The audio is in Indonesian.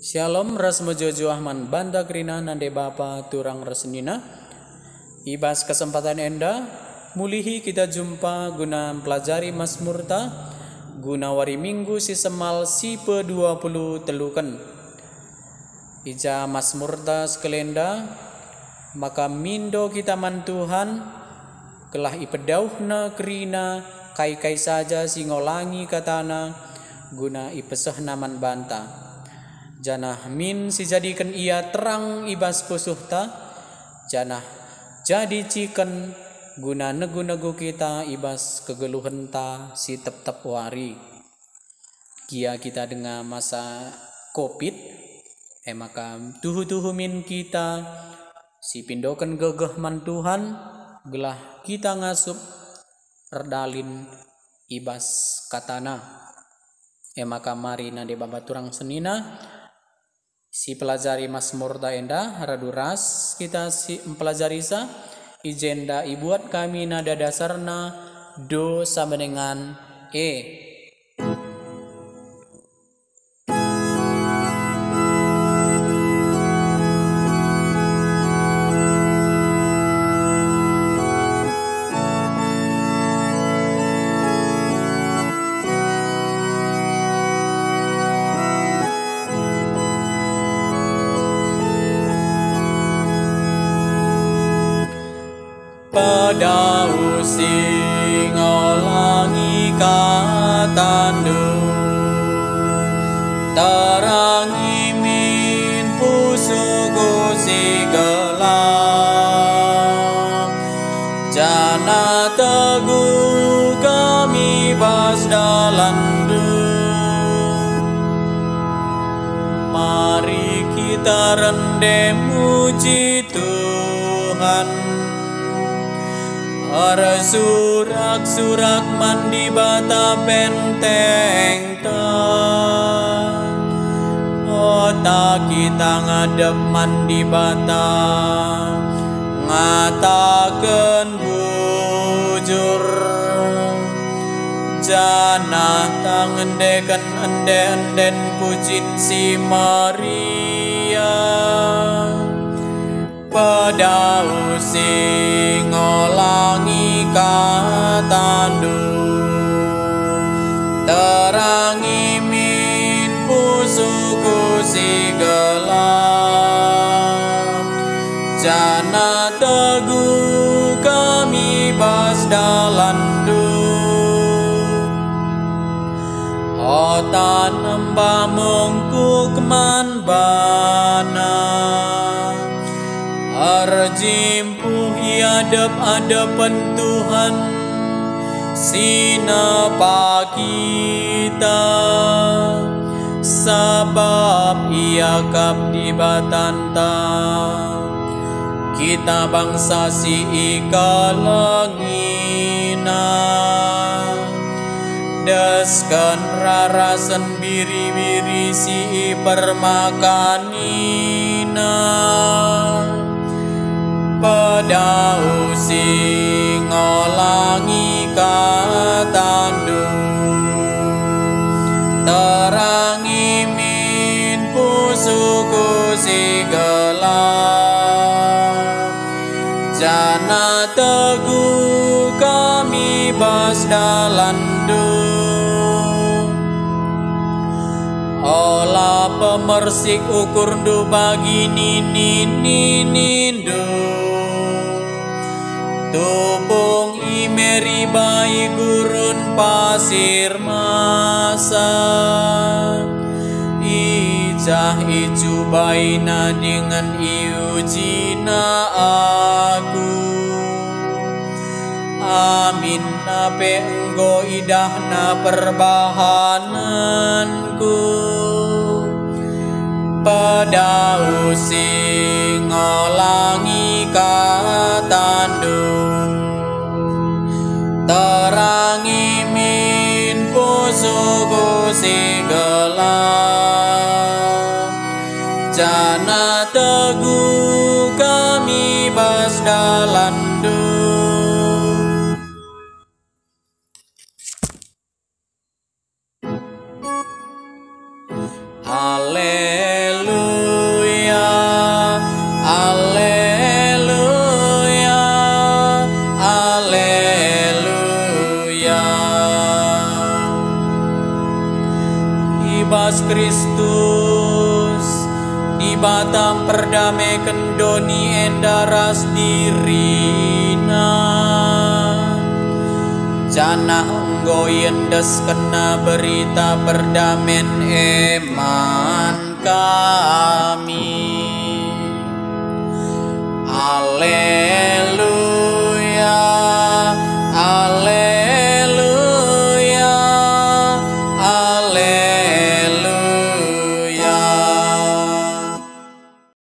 Shalom rasmojojo ahman banda krina nande bapa turang resnina. Ibas kesempatan enda mulihi kita jumpa guna pelajari Mazmurta guna wari minggu si semal si pe-20 telukan. Ija Mazmurta sekelenda maka mindo kita man Tuhan kelah ipedauhna krina kai-kai saja singolangi katana guna ipeseh naman banta. Janah min si jadikan ia terang ibas pusuhta, janah jadi ciken guna negu-negu kita ibas kegeluhenta si tep-tep wari. Kia kita dengan masa covid, maka tuhu-tuhu min kita si pindokan gegeh man Tuhan, gelah kita ngasup erdalin ibas katana. Maka mari nade baba turang senina si pelajari Mazmurta enda raduras kita si empelajari sa ijenda ibuat kami nada dasarna do sama dengan e. Padau singolangi katandu tarangi min pusuku si gelap jana teguh kami bas dalandu. Mari kita rende muji Tuhan. Surak-surak mandi bata benteng ta Ota kita ngadep mandi bata ngataken bujur Janah tangendeken ende-enden pujin si Maria Padau singolangi katandu terangi min pusuku si gelap jana teguh kami bas dalandu otan embah mengku keman bana Arjimpuh adep-adepan Tuhan sinapa kita sebab ia kap di batanta kita bangsa si ikalangina deskan rarasan biri-biri si permakanina Padau singolangi katandu terangi min pusuku si gelap jana teguh kami bas dalandu olah pemersik ukur du bagi ninindu Tupung imeri bayi gurun pasir masa Ijah icu baina dengan iujina aku Amin nape enggo idahna perbahananku Padau singolangi katandu terangi min pusuku si gelap jana teguh kami bas dalandu Haleluya Kristus di batang perdamai kendoni endaras dirina jana nggoyendes kena berita perdamen eman kami. Ale